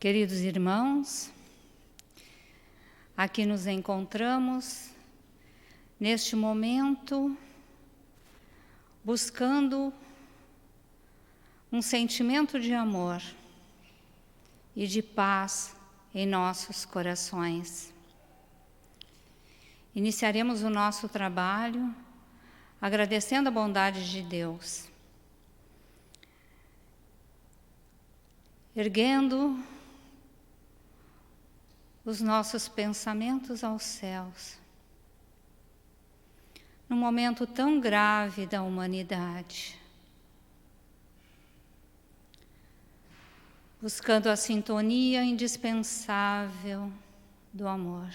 Queridos irmãos, aqui nos encontramos neste momento buscando um sentimento de amor e de paz em nossos corações. Iniciaremos o nosso trabalho agradecendo a bondade de Deus, erguendo os nossos pensamentos aos céus, num momento tão grave da humanidade, buscando a sintonia indispensável do amor.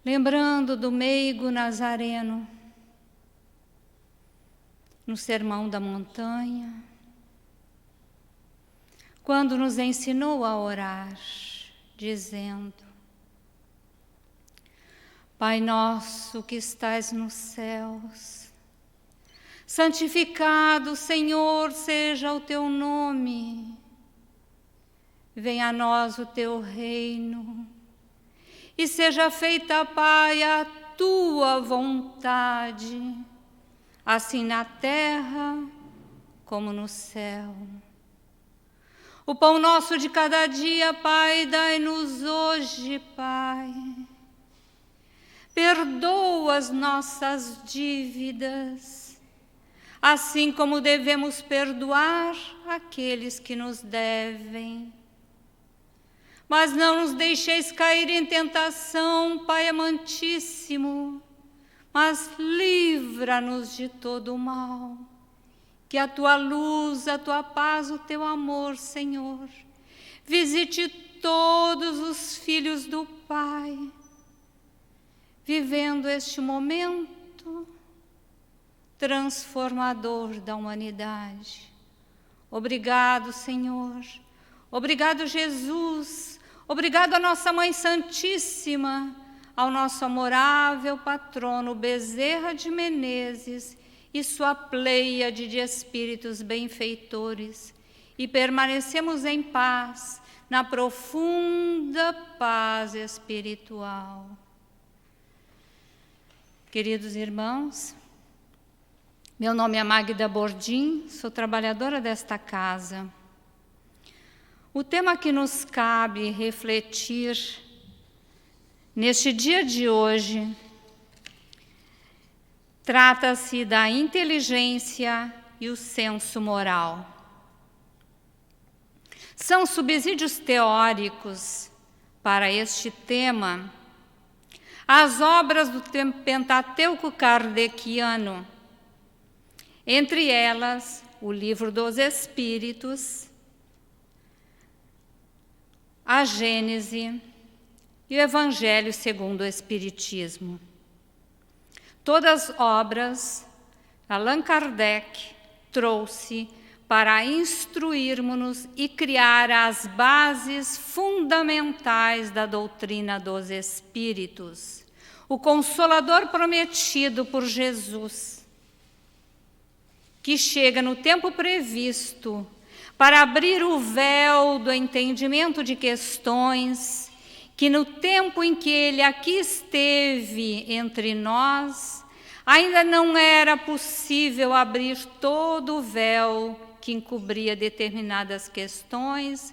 Lembrando do meigo Nazareno, no Sermão da Montanha, quando nos ensinou a orar, dizendo: Pai nosso que estais nos céus, santificado, Senhor, seja o teu nome. Venha a nós o teu reino, e seja feita, Pai, a tua vontade, assim na terra como no céu. O pão nosso de cada dia, Pai, dai-nos hoje, Pai. Perdoa as nossas dívidas, assim como devemos perdoar aqueles que nos devem. Mas não nos deixeis cair em tentação, Pai amantíssimo, mas livra-nos de todo o mal. Que a tua luz, a tua paz, o teu amor, Senhor, visite todos os filhos do Pai, vivendo este momento transformador da humanidade. Obrigado, Senhor. Obrigado, Jesus. Obrigado à nossa Mãe Santíssima, ao nosso amorável patrono Bezerra de Menezes e sua pleiade de espíritos benfeitores, e permanecemos em paz, na profunda paz espiritual. Queridos irmãos, meu nome é Magda Bordim, sou trabalhadora desta casa. O tema que nos cabe refletir neste dia de hoje trata-se da inteligência e o senso moral. São subsídios teóricos para este tema as obras do Pentateuco kardeciano, entre elas o Livro dos Espíritos, a Gênese e o Evangelho segundo o Espiritismo. Todas as obras, Allan Kardec trouxe para instruirmos-nos e criar as bases fundamentais da doutrina dos Espíritos, o Consolador prometido por Jesus, que chega no tempo previsto para abrir o véu do entendimento de questões que no tempo em que ele aqui esteve entre nós, ainda não era possível abrir todo o véu que encobria determinadas questões,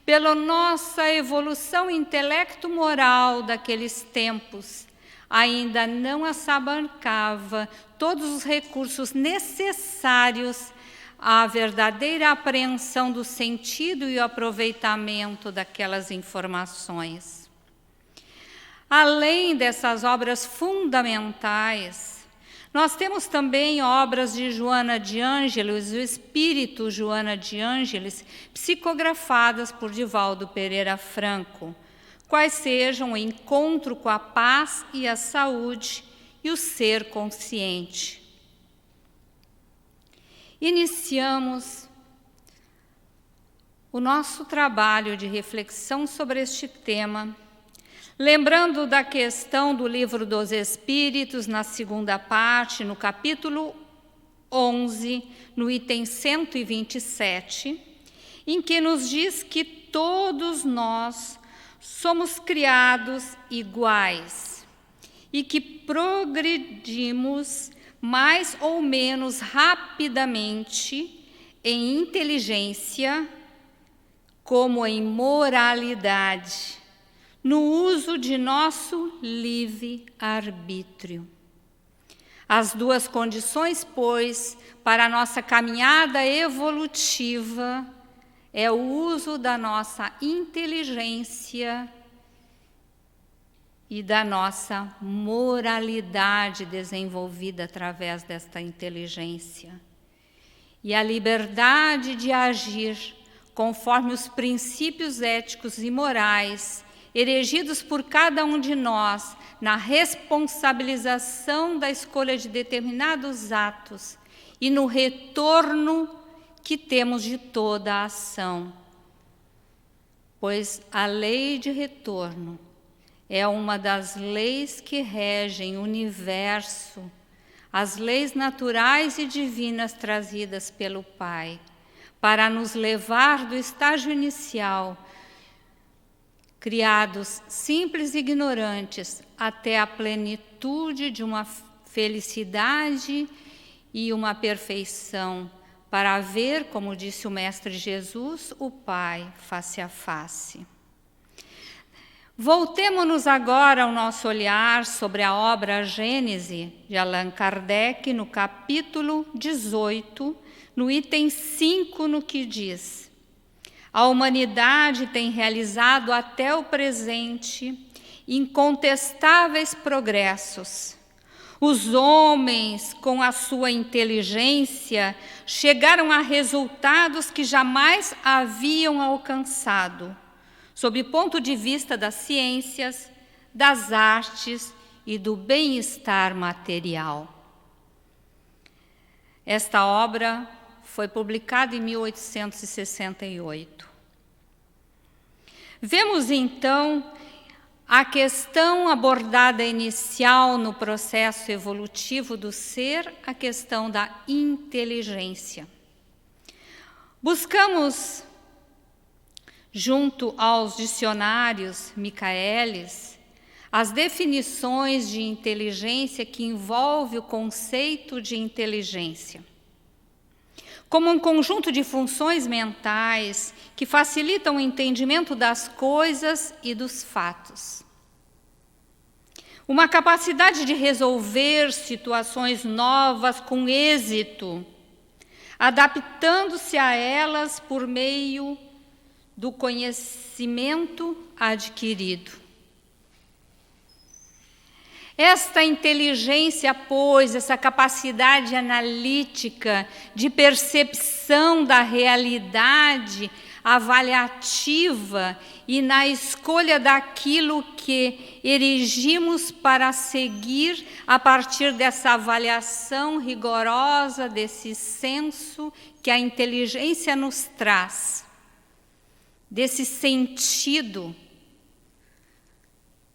pela nossa evolução intelecto-moral daqueles tempos, ainda não assabancava todos os recursos necessários à verdadeira apreensão do sentido e o aproveitamento daquelas informações. Além dessas obras fundamentais, nós temos também obras de Joana de Ângeles, o Espírito Joana de Ângeles, psicografadas por Divaldo Pereira Franco, quais sejam o encontro com a paz e a saúde e o ser consciente. Iniciamos o nosso trabalho de reflexão sobre este tema, lembrando da questão do Livro dos Espíritos, na segunda parte, no capítulo 11, no item 127, em que nos diz que todos nós somos criados iguais e que progredimos mais ou menos rapidamente em inteligência, como em moralidade, no uso de nosso livre-arbítrio. As duas condições, pois, para a nossa caminhada evolutiva é o uso da nossa inteligência e da nossa moralidade desenvolvida através desta inteligência. E a liberdade de agir conforme os princípios éticos e morais erigidos por cada um de nós na responsabilização da escolha de determinados atos e no retorno que temos de toda a ação. Pois a lei de retorno é uma das leis que regem o universo, as leis naturais e divinas trazidas pelo Pai, para nos levar do estágio inicial, criados simples e ignorantes, até a plenitude de uma felicidade e uma perfeição, para ver, como disse o Mestre Jesus, o Pai face a face. Voltemo-nos agora ao nosso olhar sobre a obra Gênese, de Allan Kardec, no capítulo 18, no item 5, no que diz: a humanidade tem realizado até o presente incontestáveis progressos. Os homens, com a sua inteligência, chegaram a resultados que jamais haviam alcançado, sob o ponto de vista das ciências, das artes e do bem-estar material. Esta obra foi publicada em 1868. Vemos, então, a questão abordada inicial no processo evolutivo do ser, a questão da inteligência. Buscamos, junto aos dicionários Michaelis, as definições de inteligência que envolve o conceito de inteligência, como um conjunto de funções mentais que facilitam o entendimento das coisas e dos fatos. Uma capacidade de resolver situações novas com êxito, adaptando-se a elas por meio do conhecimento adquirido. Esta inteligência, pois, essa capacidade analítica de percepção da realidade avaliativa e na escolha daquilo que erigimos para seguir a partir dessa avaliação rigorosa, desse senso que a inteligência nos traz, desse sentido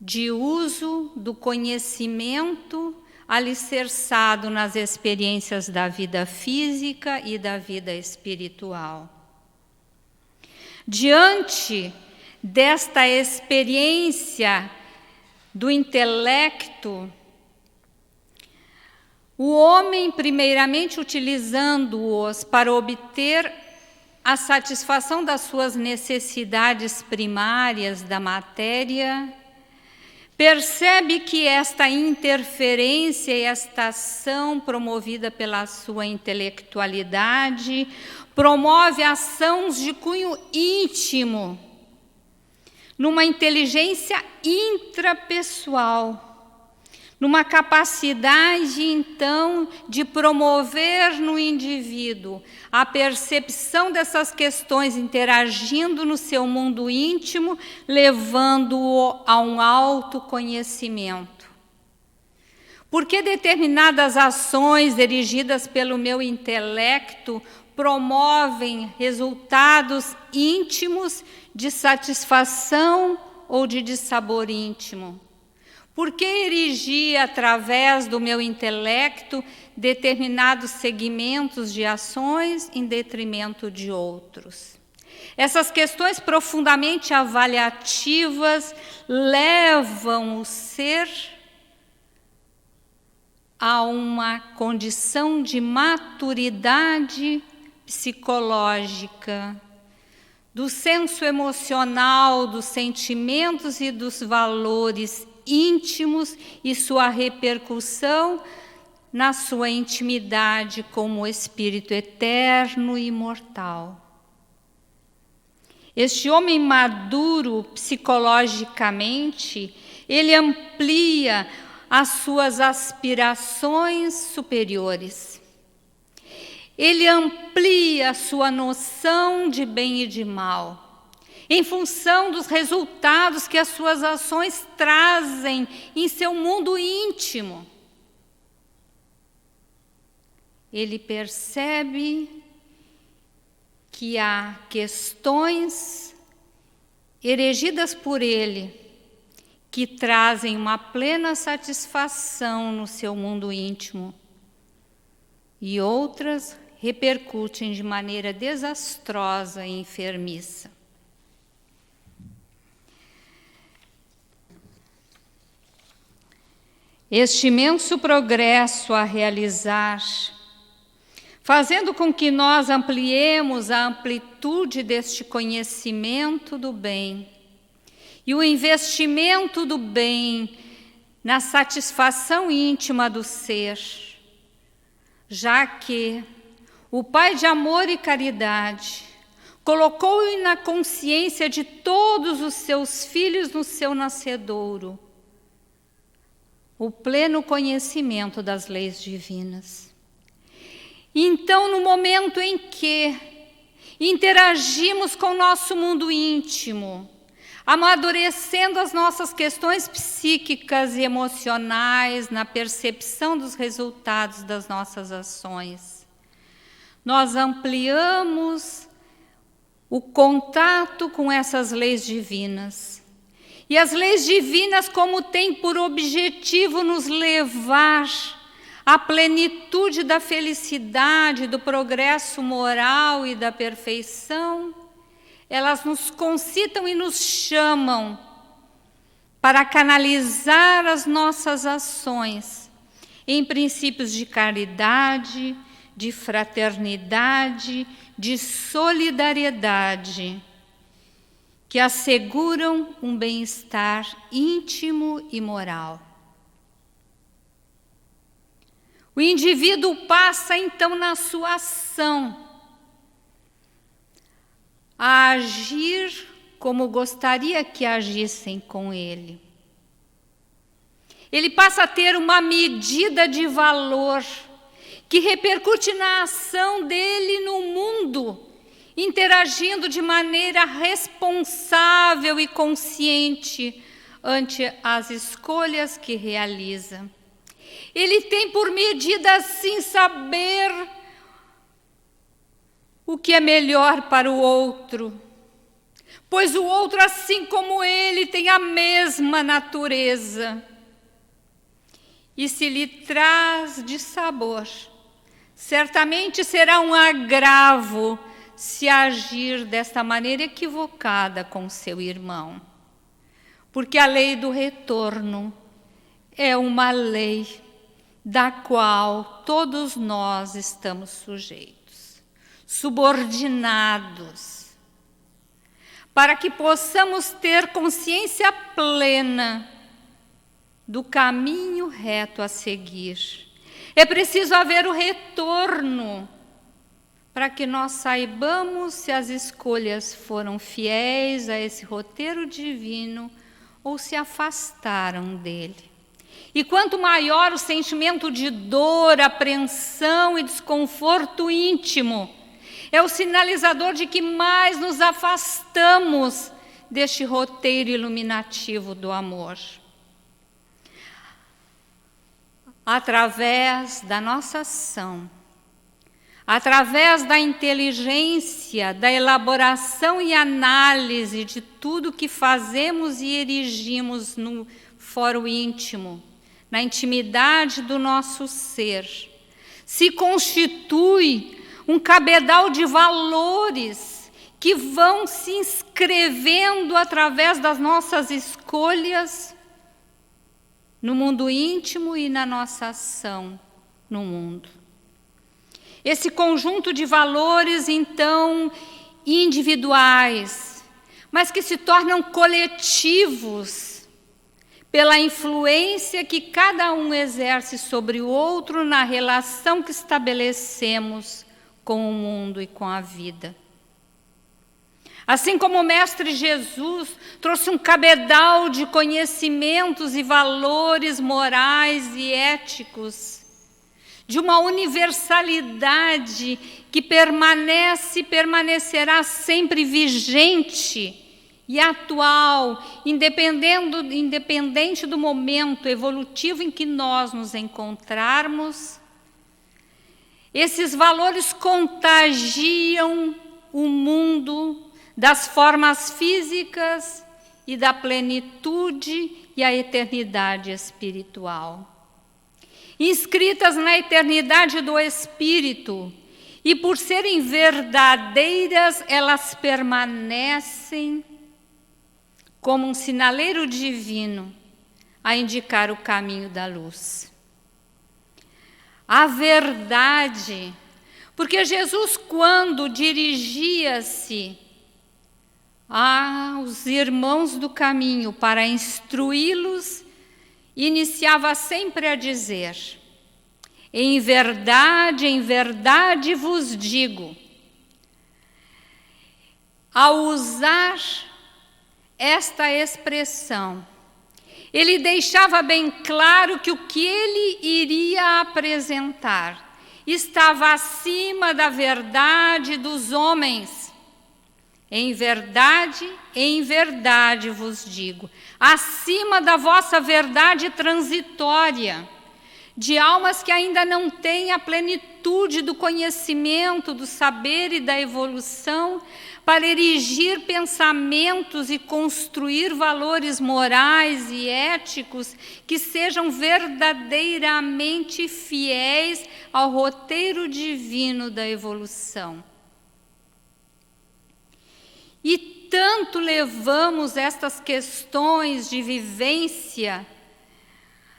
de uso do conhecimento alicerçado nas experiências da vida física e da vida espiritual. Diante desta experiência do intelecto, o homem, primeiramente utilizando-os para obter a satisfação das suas necessidades primárias da matéria, percebe que esta interferência e esta ação promovida pela sua intelectualidade promove ações de cunho íntimo, numa inteligência intrapessoal, numa capacidade, então, de promover no indivíduo a percepção dessas questões, interagindo no seu mundo íntimo, levando-o a um autoconhecimento. Porque determinadas ações dirigidas pelo meu intelecto promovem resultados íntimos de satisfação ou de dissabor íntimo? Por que erigir, através do meu intelecto, determinados segmentos de ações em detrimento de outros? Essas questões profundamente avaliativas levam o ser a uma condição de maturidade psicológica, do senso emocional, dos sentimentos e dos valores íntimos e sua repercussão na sua intimidade como espírito eterno e imortal. Este homem maduro psicologicamente, ele amplia as suas aspirações superiores. Ele amplia a sua noção de bem e de mal, em função dos resultados que as suas ações trazem em seu mundo íntimo. Ele percebe que há questões erigidas por ele que trazem uma plena satisfação no seu mundo íntimo e outras repercutem de maneira desastrosa e enfermiça. Este imenso progresso a realizar, fazendo com que nós ampliemos a amplitude deste conhecimento do bem e o investimento do bem na satisfação íntima do ser, já que o Pai de amor e caridade colocou na consciência de todos os seus filhos no seu nascedouro o pleno conhecimento das leis divinas. Então, no momento em que interagimos com o nosso mundo íntimo, amadurecendo as nossas questões psíquicas e emocionais na percepção dos resultados das nossas ações, nós ampliamos o contato com essas leis divinas. E as leis divinas, como têm por objetivo nos levar à plenitude da felicidade, do progresso moral e da perfeição, elas nos concitam e nos chamam para canalizar as nossas ações em princípios de caridade, de fraternidade, de solidariedade, que asseguram um bem-estar íntimo e moral. O indivíduo passa, então, na sua ação, a agir como gostaria que agissem com ele. Ele passa a ter uma medida de valor que repercute na ação dele no mundo, interagindo de maneira responsável e consciente ante as escolhas que realiza. Ele tem por medida, assim, saber o que é melhor para o outro, pois o outro, assim como ele, tem a mesma natureza. E se lhe traz de sabor, certamente será um agravo se agir desta maneira equivocada com seu irmão. Porque a lei do retorno é uma lei da qual todos nós estamos sujeitos, subordinados, para que possamos ter consciência plena do caminho reto a seguir. É preciso haver o retorno para que nós saibamos se as escolhas foram fiéis a esse roteiro divino ou se afastaram dele. E quanto maior o sentimento de dor, apreensão e desconforto íntimo, é o sinalizador de que mais nos afastamos deste roteiro iluminativo do amor. Através da nossa ação, através da inteligência, da elaboração e análise de tudo que fazemos e erigimos no fórum íntimo, na intimidade do nosso ser, se constitui um cabedal de valores que vão se inscrevendo através das nossas escolhas no mundo íntimo e na nossa ação no mundo. Esse conjunto de valores, então, individuais, mas que se tornam coletivos pela influência que cada um exerce sobre o outro na relação que estabelecemos com o mundo e com a vida. Assim como o Mestre Jesus trouxe um cabedal de conhecimentos e valores morais e éticos, de uma universalidade que permanecerá sempre vigente e atual, independente do momento evolutivo em que nós nos encontrarmos, esses valores contagiam o mundo das formas físicas e da plenitude e a eternidade espiritual. Inscritas na eternidade do Espírito, e por serem verdadeiras, elas permanecem como um sinaleiro divino a indicar o caminho da luz. A verdade, porque Jesus, quando dirigia-se aos irmãos do caminho para instruí-los, iniciava sempre a dizer: em verdade vos digo. Ao usar esta expressão, ele deixava bem claro que o que ele iria apresentar estava acima da verdade dos homens. Em verdade vos digo, acima da vossa verdade transitória, de almas que ainda não têm a plenitude do conhecimento, do saber e da evolução, para erigir pensamentos e construir valores morais e éticos que sejam verdadeiramente fiéis ao roteiro divino da evolução. E tanto levamos estas questões de vivência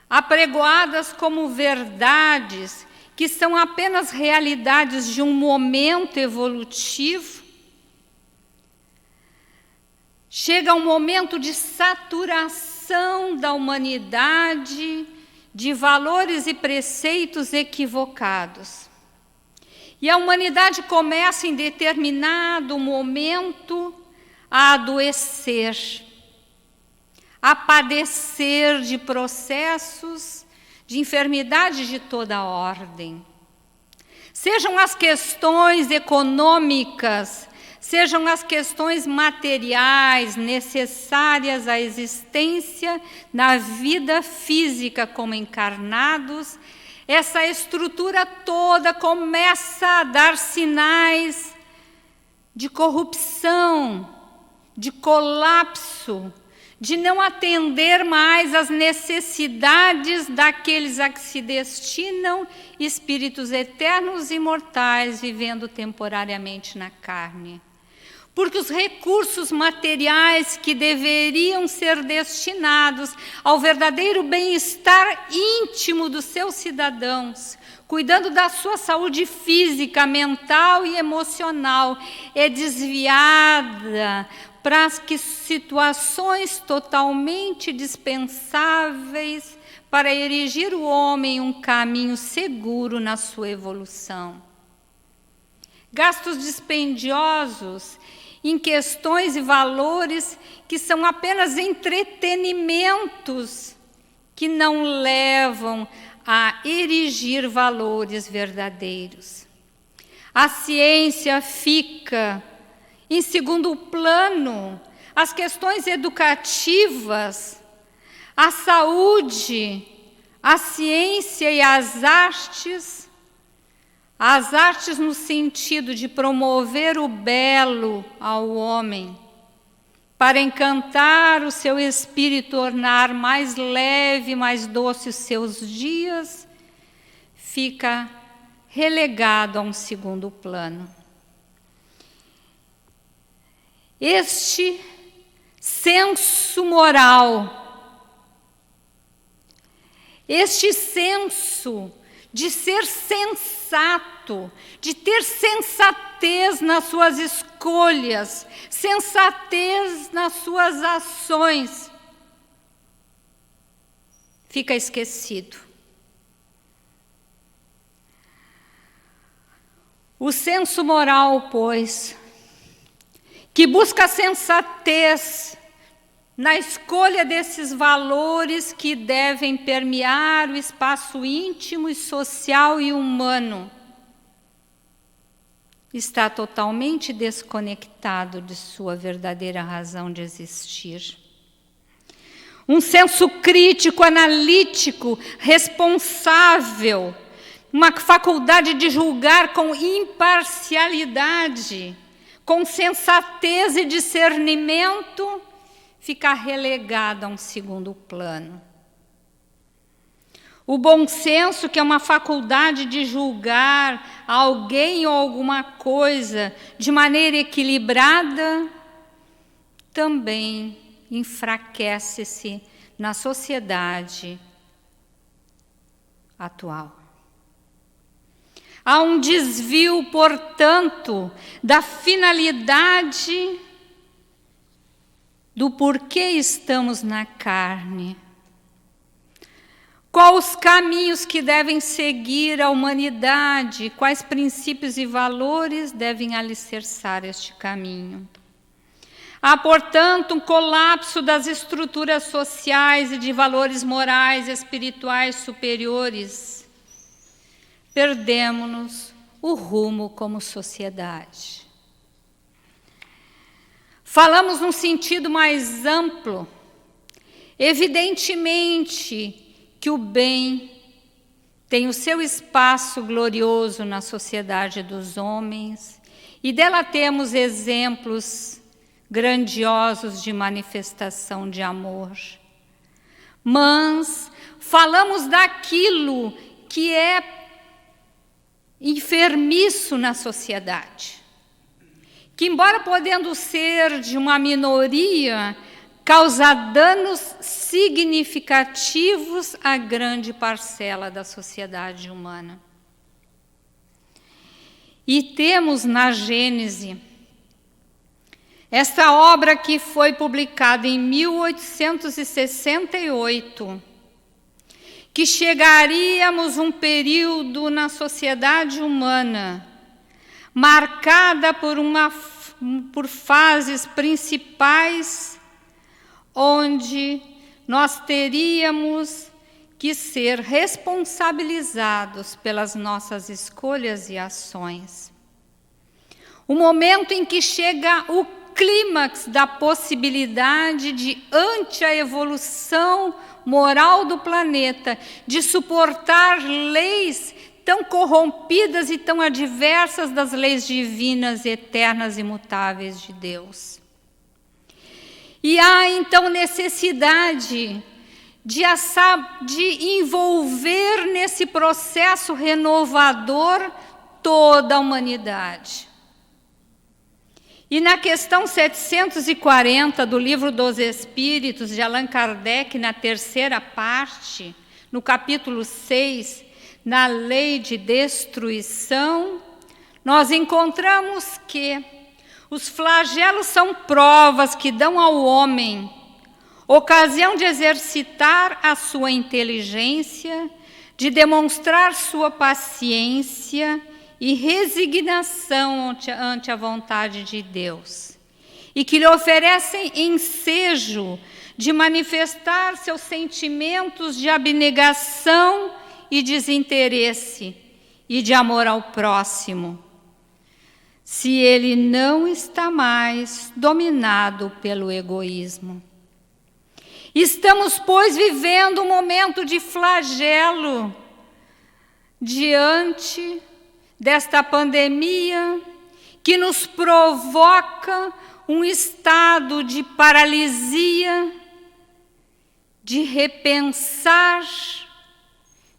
apregoadas como verdades, que são apenas realidades de um momento evolutivo, chega um momento de saturação da humanidade de valores e preceitos equivocados. E a humanidade começa em determinado momento a adoecer, a padecer de processos de enfermidade de toda ordem. Sejam as questões econômicas, sejam as questões materiais necessárias à existência na vida física como encarnados, essa estrutura toda começa a dar sinais de corrupção, de colapso, de não atender mais às necessidades daqueles a que se destinam espíritos eternos e imortais vivendo temporariamente na carne. Porque os recursos materiais que deveriam ser destinados ao verdadeiro bem-estar íntimo dos seus cidadãos, cuidando da sua saúde física, mental e emocional, é desviada para as situações totalmente dispensáveis para erigir o homem em um caminho seguro na sua evolução. Gastos dispendiosos em questões e valores que são apenas entretenimentos que não levam a erigir valores verdadeiros. A ciência fica em segundo plano, as questões educativas, a saúde, a ciência e as artes no sentido de promover o belo ao homem, para encantar o seu espírito, tornar mais leve, mais doce os seus dias, fica relegado a um segundo plano. Este senso moral, este senso de ser sensato, de ter sensatez nas suas escolhas, sensatez nas suas ações, fica esquecido. O senso moral, pois, que busca a sensatez na escolha desses valores que devem permear o espaço íntimo e social e humano, está totalmente desconectado de sua verdadeira razão de existir. Um senso crítico, analítico, responsável, uma faculdade de julgar com imparcialidade, com sensatez e discernimento, fica relegado a um segundo plano. O bom senso, que é uma faculdade de julgar alguém ou alguma coisa de maneira equilibrada, também enfraquece-se na sociedade atual. Há um desvio, portanto, da finalidade do porquê estamos na carne. Quais os caminhos que devem seguir a humanidade? Quais princípios e valores devem alicerçar este caminho? Há, portanto, um colapso das estruturas sociais e de valores morais e espirituais superiores. Perdemos o rumo como sociedade. Falamos num sentido mais amplo. Evidentemente que o bem tem o seu espaço glorioso na sociedade dos homens, e dela temos exemplos grandiosos de manifestação de amor. Mas falamos daquilo que é enfermiço na sociedade, que, embora podendo ser de uma minoria, causa danos significativos à grande parcela da sociedade humana. E temos na Gênese esta obra que foi publicada em 1868, que chegaríamos um período na sociedade humana marcada por fases principais, onde nós teríamos que ser responsabilizados pelas nossas escolhas e ações. O momento em que chega o clímax da possibilidade de, ante a evolução moral do planeta, de suportar leis tão corrompidas e tão adversas das leis divinas, eternas e imutáveis de Deus. E há, então, necessidade de envolver nesse processo renovador toda a humanidade. E na questão 740 do Livro dos Espíritos, de Allan Kardec, na terceira parte, no capítulo 6, na lei de destruição, nós encontramos que os flagelos são provas que dão ao homem ocasião de exercitar a sua inteligência, de demonstrar sua paciência e resignação ante a vontade de Deus, e que lhe oferecem ensejo de manifestar seus sentimentos de abnegação e desinteresse e de amor ao próximo, se ele não está mais dominado pelo egoísmo. Estamos, pois, vivendo um momento de flagelo diante desta pandemia que nos provoca um estado de paralisia, de repensar,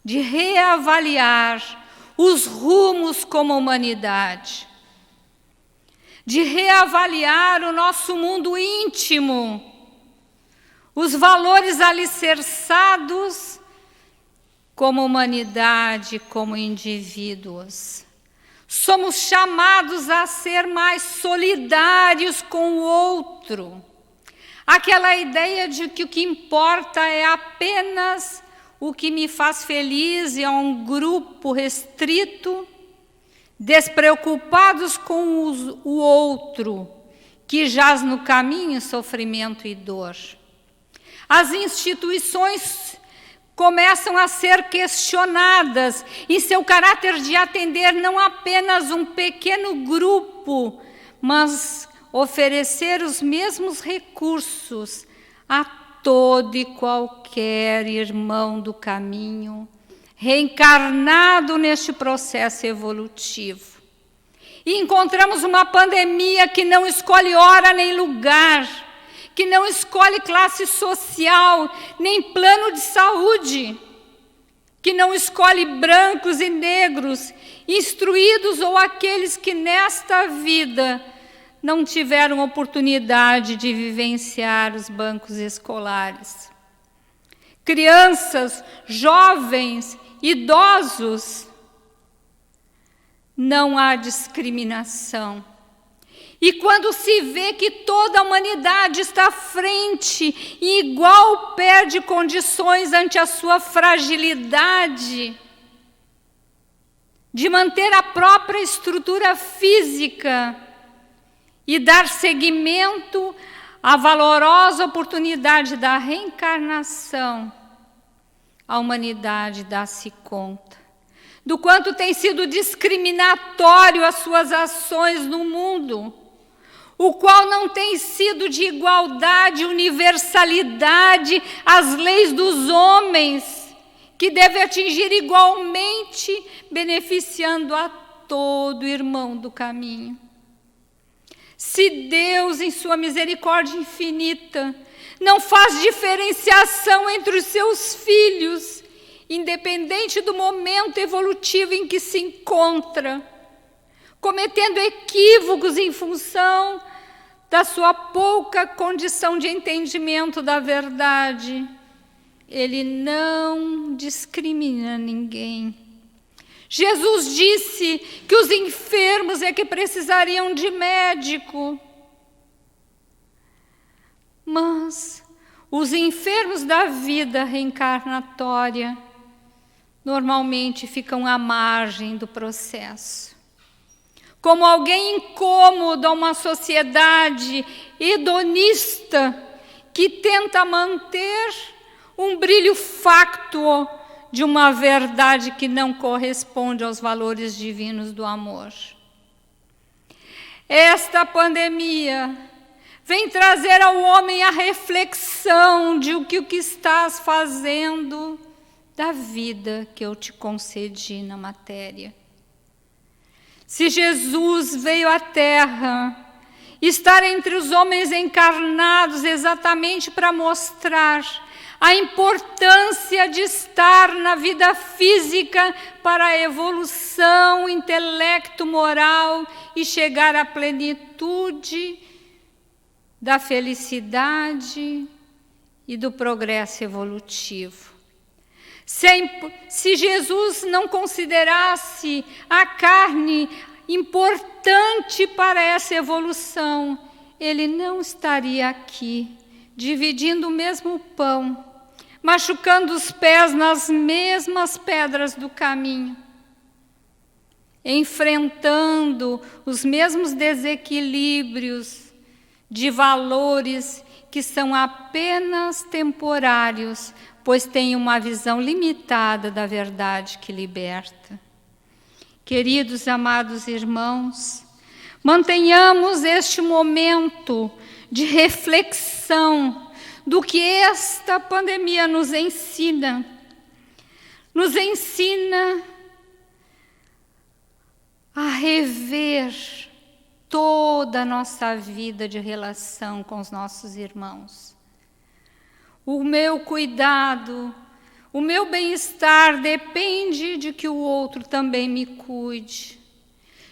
de reavaliar os rumos como humanidade. de reavaliar o nosso mundo íntimo, os valores alicerçados como humanidade, como indivíduos. Somos chamados a ser mais solidários com o outro. Aquela ideia de que o que importa é apenas o que me faz feliz e é um grupo restrito, despreocupados com o outro, que jaz no caminho sofrimento e dor. As instituições começam a ser questionadas em seu caráter de atender não apenas um pequeno grupo, mas oferecer os mesmos recursos a todo e qualquer irmão do caminho, reencarnado neste processo evolutivo. E encontramos uma pandemia que não escolhe hora nem lugar, que não escolhe classe social, nem plano de saúde, que não escolhe brancos e negros, instruídos ou aqueles que nesta vida não tiveram oportunidade de vivenciar os bancos escolares. Crianças, jovens, idosos, não há discriminação. E quando se vê que toda a humanidade está à frente e igual perde condições ante a sua fragilidade de manter a própria estrutura física e dar seguimento à valorosa oportunidade da reencarnação, a humanidade dá-se conta do quanto tem sido discriminatório as suas ações no mundo, o qual não tem sido de igualdade, universalidade às leis dos homens, que deve atingir igualmente, beneficiando a todo irmão do caminho. Se Deus, em sua misericórdia infinita, não faz diferenciação entre os seus filhos, independente do momento evolutivo em que se encontra, cometendo equívocos em função da sua pouca condição de entendimento da verdade, Ele não discrimina ninguém. Jesus disse que os enfermos é que precisariam de médico. Mas os enfermos da vida reencarnatória normalmente ficam à margem do processo. Como alguém incômodo a uma sociedade hedonista que tenta manter um brilho fáctuo de uma verdade que não corresponde aos valores divinos do amor. Esta pandemia vem trazer ao homem a reflexão de o que estás fazendo da vida que eu te concedi na matéria. Se Jesus veio à Terra, estar entre os homens encarnados exatamente para mostrar a importância de estar na vida física para a evolução, intelecto, moral e chegar à plenitude da felicidade e do progresso evolutivo. Se Jesus não considerasse a carne importante para essa evolução, Ele não estaria aqui, dividindo o mesmo pão, machucando os pés nas mesmas pedras do caminho, enfrentando os mesmos desequilíbrios de valores que são apenas temporários, pois têm uma visão limitada da verdade que liberta. Queridos, amados irmãos, mantenhamos este momento de reflexão do que esta pandemia nos ensina. Nos ensina a rever toda a nossa vida de relação com os nossos irmãos. O meu cuidado, o meu bem-estar depende de que o outro também me cuide,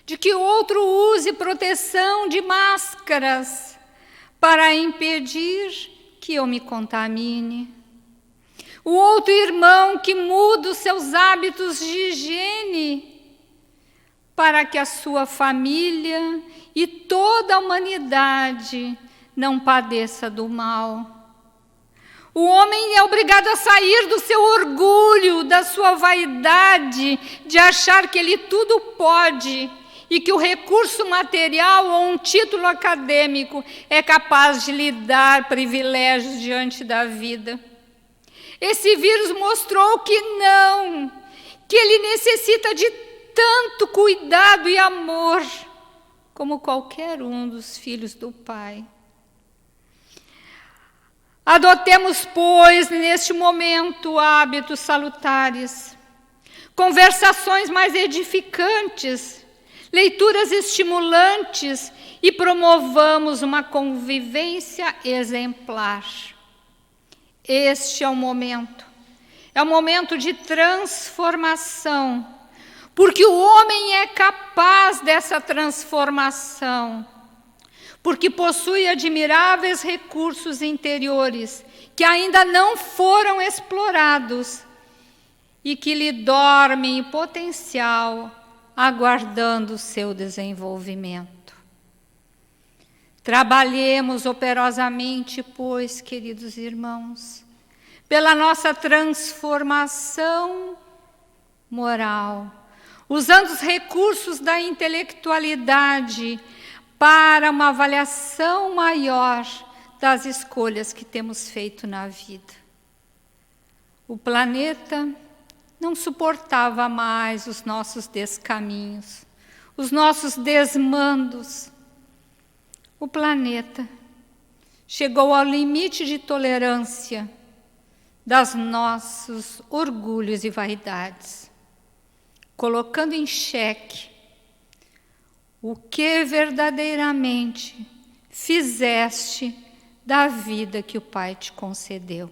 de que outro use proteção de máscaras para impedir que eu me contamine. O outro irmão que muda os seus hábitos de higiene para que a sua família e toda a humanidade não padeça do mal. O homem é obrigado a sair do seu orgulho, da sua vaidade, de achar que ele tudo pode e que o recurso material ou um título acadêmico é capaz de lhe dar privilégios diante da vida. Esse vírus mostrou que não, que ele necessita de tanto cuidado e amor como qualquer um dos filhos do Pai. Adotemos, pois, neste momento, hábitos salutares, conversações mais edificantes, leituras estimulantes e promovamos uma convivência exemplar. Este é o momento de transformação, porque o homem é capaz dessa transformação, porque possui admiráveis recursos interiores que ainda não foram explorados e que lhe dormem em potencial, aguardando o seu desenvolvimento. Trabalhemos operosamente, pois, queridos irmãos, pela nossa transformação moral, usando os recursos da intelectualidade para uma avaliação maior das escolhas que temos feito na vida. O planeta não suportava mais os nossos descaminhos, os nossos desmandos. O planeta chegou ao limite de tolerância dos nossos orgulhos e vaidades, colocando em xeque o que verdadeiramente fizeste da vida que o Pai te concedeu.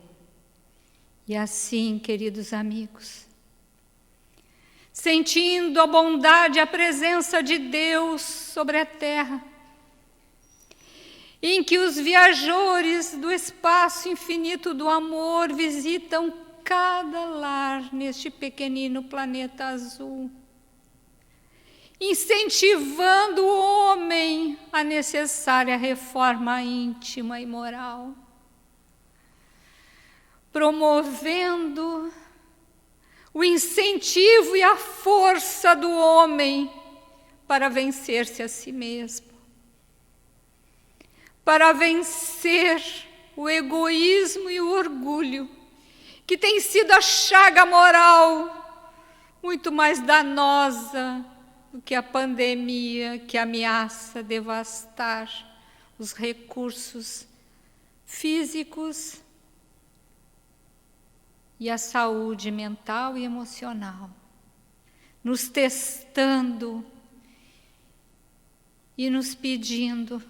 E assim, queridos amigos, sentindo a bondade e a presença de Deus sobre a terra, em que os viajores do espaço infinito do amor visitam cada lar neste pequenino planeta azul, incentivando o homem à necessária reforma íntima e moral, promovendo o incentivo e a força do homem para vencer-se a si mesmo, para vencer o egoísmo e o orgulho, que tem sido a chaga moral muito mais danosa do que a pandemia que ameaça devastar os recursos físicos e a saúde mental e emocional, nos testando e nos pedindo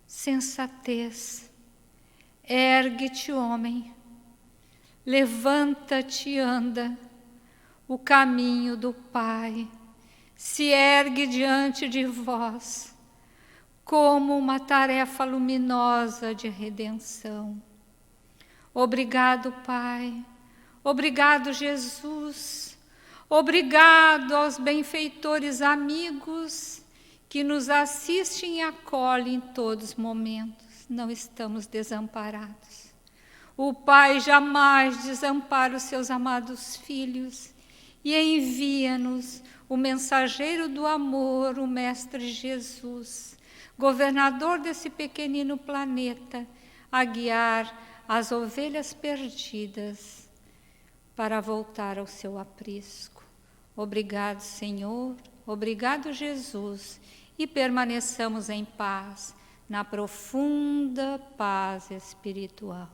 sensatez. Ergue-te, homem, levanta-te e anda, o caminho do Pai se ergue diante de vós, como uma tarefa luminosa de redenção. Obrigado, Pai. Obrigado, Jesus. Obrigado aos benfeitores amigos que nos assistem e acolhem em todos os momentos. Não estamos desamparados. O Pai jamais desampara os seus amados filhos e envia-nos o mensageiro do amor, o Mestre Jesus, governador desse pequenino planeta, a guiar as ovelhas perdidas para voltar ao seu aprisco. Obrigado, Senhor, obrigado, Jesus, e permaneçamos em paz, na profunda paz espiritual.